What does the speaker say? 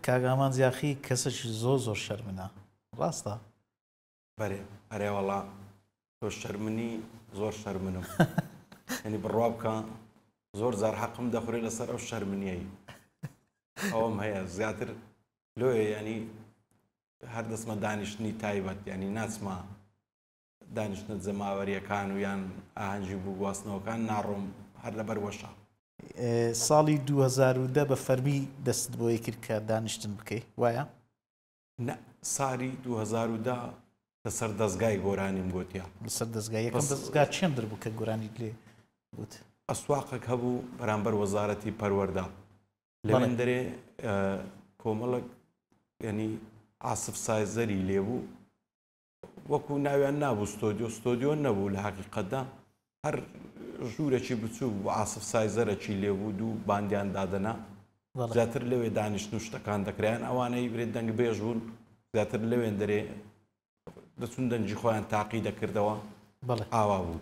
کاگامان زیاخی کەسێکی زۆر شەرمنە ڕاستە بەرێ ئەرێ وەڵا تۆ شەرمنی زۆر شەرمنم ینی بڕوا بکە زۆر زار حەقم دەخورێ لەسەر ئەو شەرمنیەی ئەوەم هەیە زیاتر لۆیە ینی هەر دەسمە دانیشتنی تایبەت ینی ناچمە دانیشتنە جەماوەریەکان و یان ئاهەنگی بوو گواستنەوەکان ناڕۆم هەر لەبەر وەشە ساڵی 2010 بە فەرمی دەست بۆی کرد کە دانیشتن بکەی وایە؟ ساری 2010 لەسەر دەستگای گۆرانیم گوتیا لەسەر دەستگای یەکەم دەستگا چێندر بوو کە گۆرانی لێ بوت ئەسواقێک هەبوو بەرامبەر وەزارەتی پەروەردە لەوێن دەرێ کۆمەڵک ینی ئاسف سایزەری لێبوو وەکو ناویان نابوو ستۆدیۆ نەبوو لە حەقیقەتدا هەر ژوورێکی بچوو بۆ ئاسف سایزەرەکی لێبوو دوو باندیان دادەنا زیاتر لەوێ دانیشتن و شتەکان دەکرایان ئەوانەی برێت دەنگ بێژ بوون زیاتر لەوێن دەرێ دەچون دەنجی خۆیان تاقی دەکردەوە ئاوا بوو